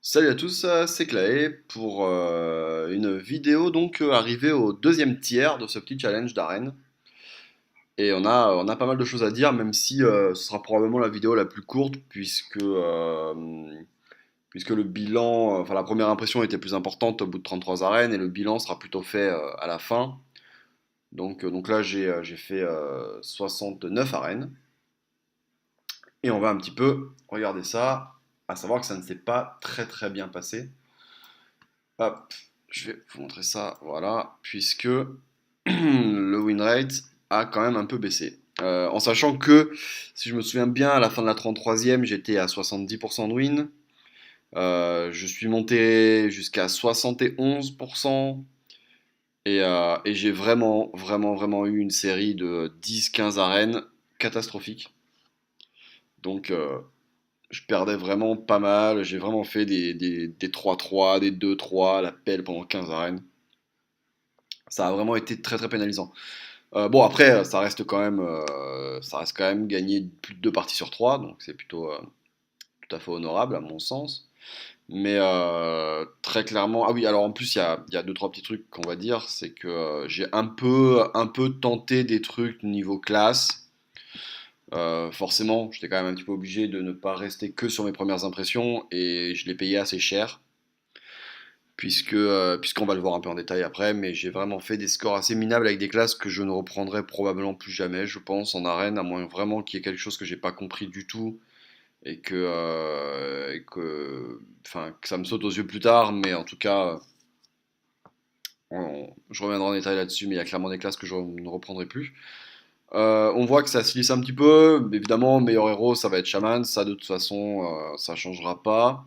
Salut à tous, c'est Clay pour une vidéo arrivée au deuxième tiers de ce petit challenge d'arène. Et on a pas mal de choses à dire, même si ce sera probablement la vidéo la plus courte puisque le bilan, enfin la première impression était plus importante au bout de 33 arènes et le bilan sera plutôt fait à la fin. Donc là j'ai fait 69 arènes et on va un petit peu regarder ça, à savoir que ça ne s'est pas très très bien passé. Hop, je vais vous montrer ça, voilà, puisque le win rate a quand même un peu baissé. En sachant que, si je me souviens bien, à la fin de la 33e, j'étais à 70% de win. Je suis monté jusqu'à 71%. Et j'ai vraiment, vraiment, vraiment eu une série de 10-15 arènes catastrophiques. Donc, je perdais vraiment pas mal. J'ai vraiment fait des 3-3, des 2-3, la pelle pendant 15 arènes. Ça a vraiment été très très pénalisant. Bon après, ça reste quand même gagné plus de 2 parties sur 3, donc c'est plutôt tout à fait honorable à mon sens. Mais très clairement, ah oui, alors en plus il y a deux trois petits trucs qu'on va dire, c'est que j'ai un peu tenté des trucs niveau classe. Forcément, j'étais quand même un petit peu obligé de ne pas rester que sur mes premières impressions et je l'ai payé assez cher puisqu'on va le voir un peu en détail après, mais j'ai vraiment fait des scores assez minables avec des classes que je ne reprendrai probablement plus jamais, je pense, en arène, à moins vraiment qu'il y ait quelque chose que j'ai pas compris du tout enfin, que ça me saute aux yeux plus tard, mais en tout cas, je reviendrai en détail là-dessus, mais il y a clairement des classes que je ne reprendrai plus. On voit que ça se lisse un petit peu, évidemment, meilleur héros, ça va être Shaman, ça de toute façon, ça changera pas.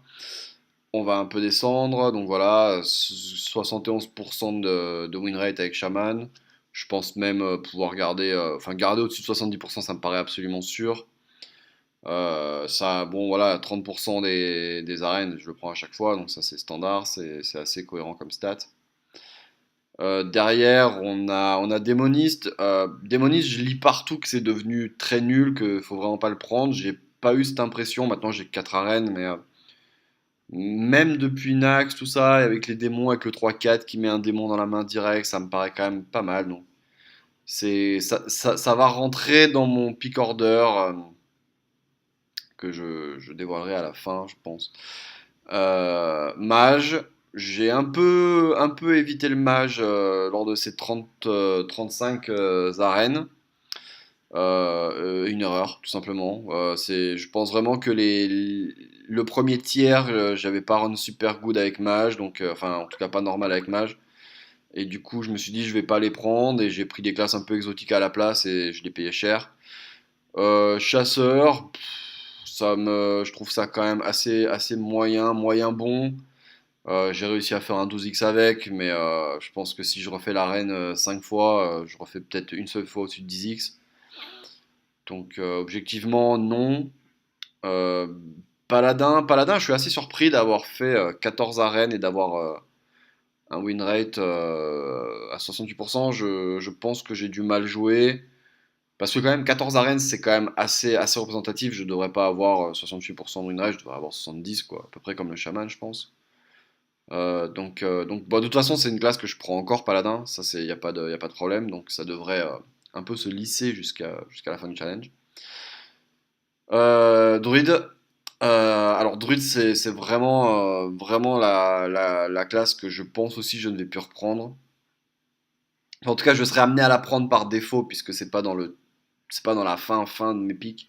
On va un peu descendre, donc voilà, 71% de win rate avec Shaman. Je pense même pouvoir garder au-dessus de 70%, ça me paraît absolument sûr. Ça, bon voilà, 30% des arènes, je le prends à chaque fois, donc ça c'est standard, c'est assez cohérent comme stat. Derrière, on a Démoniste. Démoniste, je lis partout que c'est devenu très nul, qu'il faut vraiment pas le prendre. J'ai pas eu cette impression, maintenant j'ai 4 arènes, mais même depuis Nax, tout ça, avec les démons, avec le 3-4 qui met un démon dans la main direct, ça me paraît quand même pas mal. Donc ça va rentrer dans mon pick order que je dévoilerai à la fin, je pense. Mage, j'ai un peu évité le mage lors de ces 30, 35 arènes. Une erreur, tout simplement. Je pense vraiment que le premier tiers, j'avais pas run super good avec Mage, donc enfin en tout cas pas normal avec Mage. Et du coup, je me suis dit je vais pas les prendre et j'ai pris des classes un peu exotiques à la place et je les payais cher. Chasseur, je trouve ça quand même assez moyen, moyen bon. J'ai réussi à faire un 12x avec, mais je pense que si je refais l'arène 5 fois, je refais peut-être une seule fois au-dessus de 10x. Donc objectivement, non. Euh, Paladin, je suis assez surpris d'avoir fait 14 arènes et d'avoir un win rate à 68%. Je pense que j'ai du mal joué. Parce que quand même, 14 arènes, c'est quand même assez représentatif. Je devrais pas avoir 68% de win rate, je devrais avoir 70, quoi. À peu près comme le chaman, je pense. Donc bon, de toute façon, c'est une classe que je prends encore Paladin. Ça, il n'y a pas de problème. Donc ça devrait un peu se lisser jusqu'à la fin du challenge. Druide. Alors Druide c'est vraiment la classe que je pense aussi je ne vais plus reprendre. En tout cas je serai amené à la prendre par défaut puisque c'est pas dans la fin de mes pics.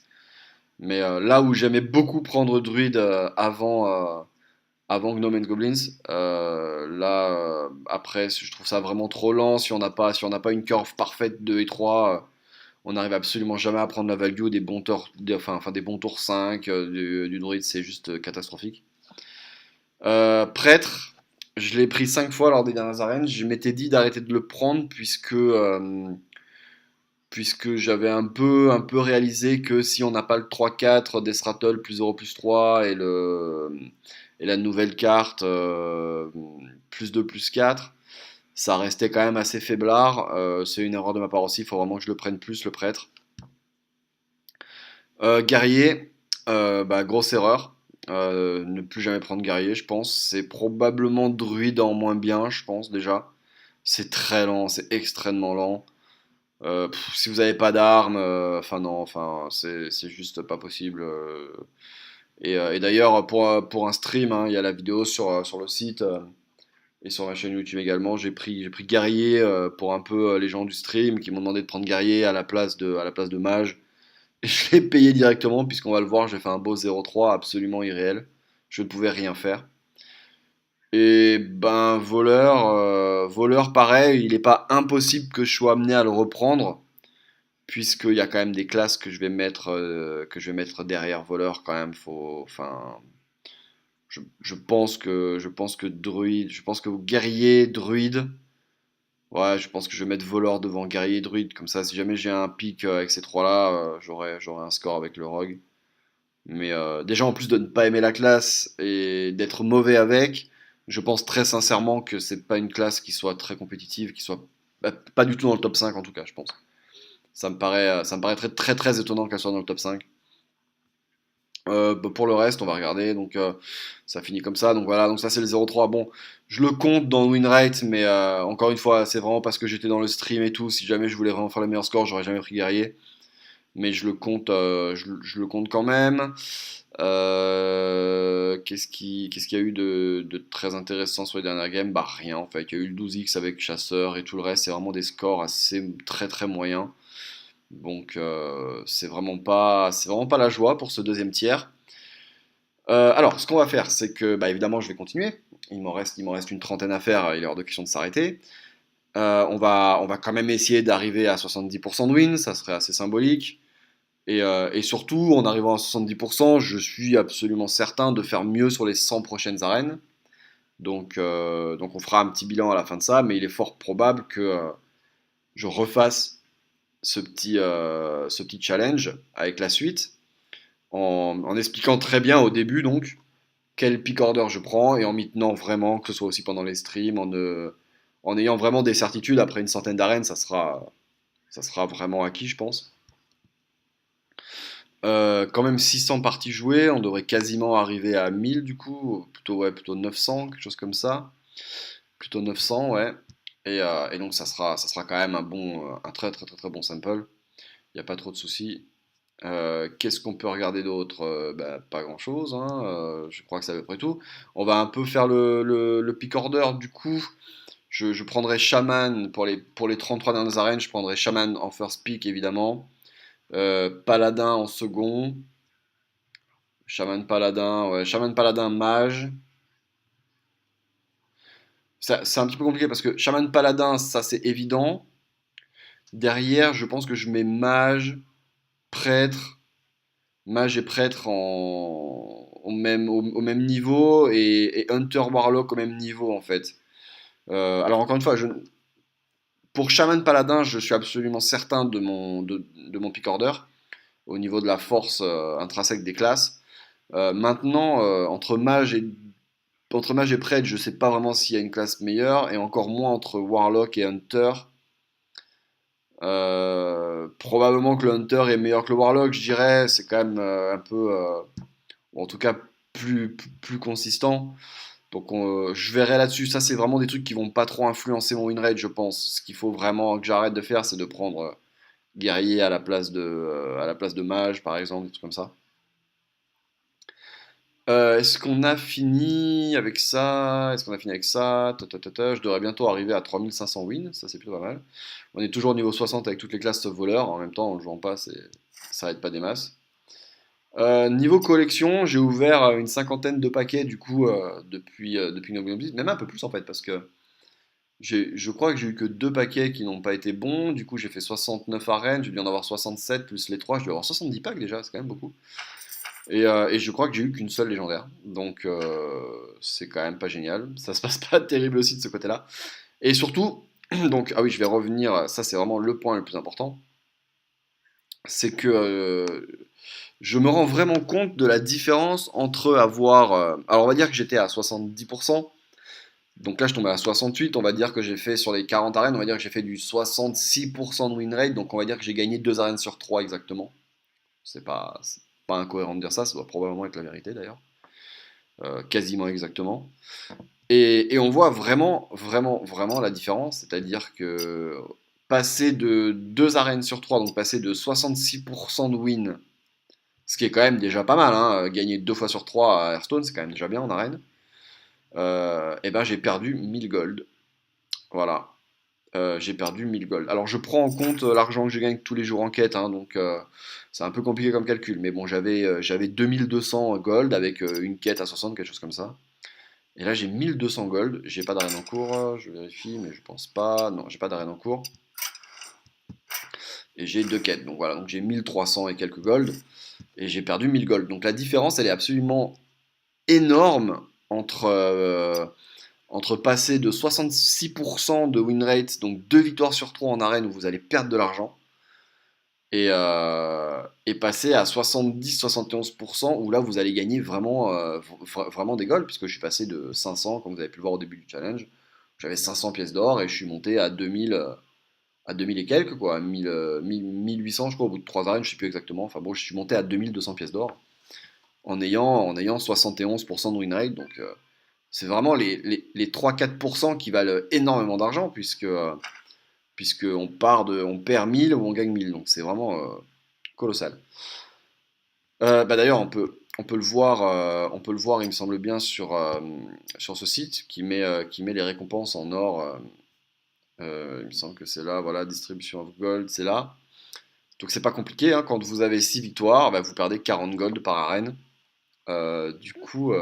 Mais là où j'aimais beaucoup prendre Druide avant Gnome and Goblins, là après je trouve ça vraiment trop lent si on n'a pas une curve parfaite 2 et 3. On n'arrive absolument jamais à prendre la value des bons tours, enfin, des bons tours 5 du druide, c'est juste catastrophique. Prêtre, je l'ai pris 5 fois lors des dernières arènes. Je m'étais dit d'arrêter de le prendre puisque j'avais un peu réalisé que si on n'a pas le 3-4 des Stratol plus 0 plus 3 et la nouvelle carte plus 2 plus 4, ça restait quand même assez faiblard. C'est une erreur de ma part aussi, il faut vraiment que je le prenne plus, le prêtre. Guerrier, bah, grosse erreur. Ne plus jamais prendre guerrier, je pense. C'est probablement druide en moins bien, je pense déjà. C'est très lent, c'est extrêmement lent. Si vous n'avez pas d'armes, enfin non, enfin c'est juste pas possible. Et d'ailleurs, pour un stream, hein, il y a la vidéo sur le site et sur ma chaîne YouTube également. J'ai pris guerrier pour un peu les gens du stream qui m'ont demandé de prendre guerrier à la place de mage. Et je l'ai payé directement, puisqu'on va le voir, j'ai fait un beau 0,3 absolument irréel. Je ne pouvais rien faire. Et ben, voleur pareil, il n'est pas impossible que je sois amené à le reprendre, puisqu'il y a quand même des classes que je vais mettre derrière voleur quand même. Enfin, je pense que druide, je pense que guerrier, druide, ouais, je pense que je vais mettre voleur devant guerrier, druide, comme ça, si jamais j'ai un pic avec ces trois-là, j'aurai un score avec le rogue. Mais déjà, en plus de ne pas aimer la classe et d'être mauvais avec, je pense très sincèrement que c'est pas une classe qui soit très compétitive, qui soit pas du tout dans le top 5 en tout cas, je pense. Ça me paraît très très très étonnant qu'elle soit dans le top 5. Pour le reste, on va regarder. Donc, ça finit comme ça. Donc voilà, donc ça c'est le 0,3. Bon, je le compte dans win rate, mais encore une fois, c'est vraiment parce que j'étais dans le stream et tout. Si jamais je voulais vraiment faire le meilleur score, j'aurais jamais pris guerrier. Mais je le compte quand même. Qu'est-ce qu'il y a eu de très intéressant sur les dernières games? Bah rien en fait. Il y a eu le 12x avec chasseur et tout le reste, c'est vraiment des scores assez très très moyens. Donc c'est vraiment pas la joie pour ce deuxième tiers. Alors, ce qu'on va faire, c'est que, bah, évidemment, je vais continuer. Il m'en reste une trentaine à faire. Il est hors de question de s'arrêter. On va quand même essayer d'arriver à 70% de win. Ça serait assez symbolique. Et surtout, en arrivant à 70%, je suis absolument certain de faire mieux sur les 100 prochaines arènes. Donc on fera un petit bilan à la fin de ça, mais il est fort probable que je refasse ce petit challenge avec la suite, en expliquant très bien au début donc quel pick order je prends et en m'y tenant vraiment, que ce soit aussi pendant les streams, en ayant vraiment des certitudes. Après une centaine d'arènes, ça sera vraiment acquis, je pense. Quand même 600 parties jouées, on devrait quasiment arriver à 1000 du coup, plutôt, ouais, plutôt 900, quelque chose comme ça. Plutôt 900, ouais. Et donc ça sera quand même un très très très très bon sample. Il n'y a pas trop de soucis. Qu'est-ce qu'on peut regarder d'autre? Bah, pas grand-chose, hein. Je crois que c'est à peu près tout. On va un peu faire le pick order du coup. Je prendrai Shaman pour les 33 dernières arènes. Je prendrai Shaman en first pick évidemment. Paladin en second. Shaman Paladin, ouais, Shaman Paladin Mage. C'est un petit peu compliqué parce que Shaman Paladin, ça c'est évident. Derrière, je pense que je mets Prêtre, Mage et Prêtre au même niveau et Hunter Warlock au même niveau en fait. Alors encore une fois, pour Shaman Paladin, je suis absolument certain de mon pick order au niveau de la force intrinsèque des classes. Maintenant, entre mage et prêtre, je sais pas vraiment s'il y a une classe meilleure, et encore moins entre Warlock et Hunter. Probablement que le Hunter est meilleur que le Warlock, je dirais. C'est quand même un peu, ou en tout cas, plus consistant. Donc je verrai là-dessus. Ça, c'est vraiment des trucs qui vont pas trop influencer mon win rate, je pense. Ce qu'il faut vraiment que j'arrête de faire, c'est de prendre guerrier à la place de mage, par exemple, des trucs comme ça. Est-ce qu'on a fini avec ça? Est-ce qu'on a fini avec ça? Ta, ta, ta, ta. Je devrais bientôt arriver à 3500 wins, ça c'est plutôt pas mal. On est toujours au niveau 60 avec toutes les classes sauf voleur, en même temps en jouant pas, ça aide pas des masses. Niveau collection, j'ai ouvert une cinquantaine de paquets du coup depuis Noble Beast, même un peu plus en fait, parce que je crois que j'ai eu que deux paquets qui n'ont pas été bons, du coup j'ai fait 69 arènes, j'ai dû en avoir 67 plus les 3, je dois avoir 70 packs déjà, c'est quand même beaucoup. Et je crois que j'ai eu qu'une seule légendaire. Donc c'est quand même pas génial. Ça se passe pas terrible aussi de ce côté-là. Et surtout, donc, ah oui, je vais revenir, ça c'est vraiment le point le plus important. C'est que je me rends vraiment compte de la différence entre avoir. Alors on va dire que j'étais à 70%. Donc là je tombais à 68. On va dire que j'ai fait sur les 40 arènes, on va dire que j'ai fait du 66% de win rate. Donc on va dire que j'ai gagné 2 arènes sur 3 exactement. C'est pas incohérent de dire ça, ça doit probablement être la vérité d'ailleurs. quasiment exactement. Et on voit vraiment, vraiment, vraiment la différence, c'est-à-dire que passer de 2 arènes sur 3, donc passer de 66% de win, ce qui est quand même déjà pas mal, hein, gagner 2 fois sur 3 à Hearthstone, c'est quand même déjà bien en arène, et ben j'ai perdu 1000 gold. Voilà. J'ai perdu 1000 gold. Alors je prends en compte l'argent que je gagne tous les jours en quête, hein, donc c'est un peu compliqué comme calcul, mais bon, j'avais 2200 gold avec une quête à 60, quelque chose comme ça. Et là j'ai 1200 gold, j'ai pas d'arène en cours, je vérifie, mais je pense pas. Non, j'ai pas d'arène en cours. Et j'ai deux quêtes, donc voilà, donc j'ai 1300 et quelques gold, et j'ai perdu 1000 gold. Donc la différence elle est absolument énorme entre passer de 66% de win rate, donc 2 victoires sur 3 en arène où vous allez perdre de l'argent, et passer à 70-71% où là vous allez gagner vraiment, vraiment des golds, puisque je suis passé de 500, comme vous avez pu le voir au début du challenge, j'avais 500 pièces d'or et je suis monté à 2000, à 2000 et quelques, quoi, 1000, 1800 je crois, au bout de 3 arènes, je sais plus exactement, enfin bon, je suis monté à 2200 pièces d'or en ayant 71% de win rate, donc c'est vraiment les 3-4% qui valent énormément d'argent, puisque on perd 1000 ou on gagne 1000, donc c'est vraiment colossal. Bah d'ailleurs, on peut le voir, il me semble bien, sur ce site qui met les récompenses en or. Il me semble que c'est là, voilà, distribution of gold, c'est là. Donc c'est pas compliqué, hein, quand vous avez 6 victoires, bah, vous perdez 40 gold par arène. Du coup,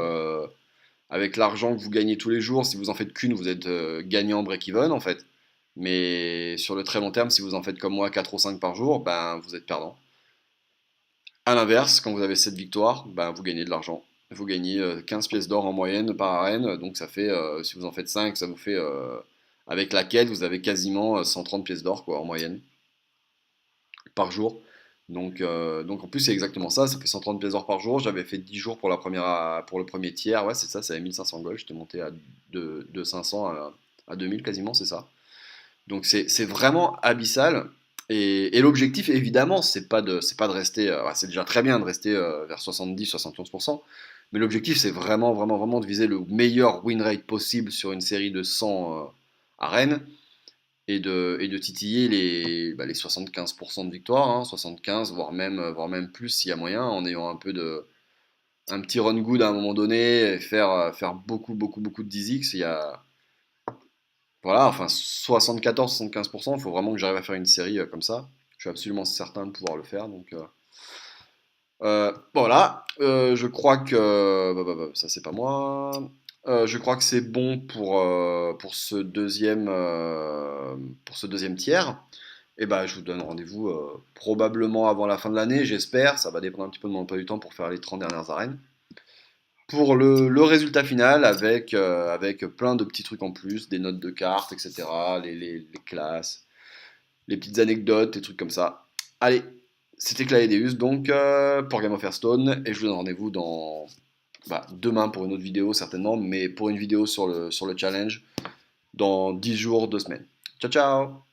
avec l'argent que vous gagnez tous les jours, si vous en faites qu'une, vous êtes gagnant break-even en fait. Mais sur le très long terme, si vous en faites comme moi 4 ou 5 par jour, ben vous êtes perdant. A l'inverse, quand vous avez 7 victoires, ben vous gagnez de l'argent. Vous gagnez 15 pièces d'or en moyenne par arène, donc ça fait, si vous en faites 5, ça vous fait, avec laquelle vous avez quasiment 130 pièces d'or quoi, en moyenne, par jour. Donc en plus c'est exactement ça, ça fait 130 pièces d'or par jour. J'avais fait 10 jours pour le premier tiers, ouais c'est ça, ça avait 1500 gold, j'étais monté de 500 à 2000 quasiment, c'est ça. Donc c'est vraiment abyssal. Et l'objectif, évidemment, c'est pas de rester. C'est déjà très bien de rester vers 70-71%. Mais l'objectif, c'est vraiment, vraiment, vraiment de viser le meilleur win rate possible sur une série de 100 arènes et de titiller les 75% de victoire, hein, 75, voire même plus s'il y a moyen, en ayant un petit run good à un moment donné, et faire beaucoup, beaucoup, beaucoup de 10x. Voilà, enfin 74-75%, il faut vraiment que j'arrive à faire une série comme ça. Je suis absolument certain de pouvoir le faire. Donc voilà. Je crois que ça c'est pas moi. Je crois que c'est bon pour ce deuxième tiers. Et ben je vous donne rendez-vous probablement avant la fin de l'année, j'espère. Ça va dépendre un petit peu de mon emploi du temps pour faire les 30 dernières arènes. Pour le résultat final avec plein de petits trucs en plus, des notes de cartes, etc., les classes, les petites anecdotes, des trucs comme ça. Allez, c'était Claedeus donc pour Game of Hearthstone et je vous donne rendez-vous demain pour une autre vidéo certainement, mais pour une vidéo sur le challenge dans 10 jours, 2 semaines. Ciao ciao.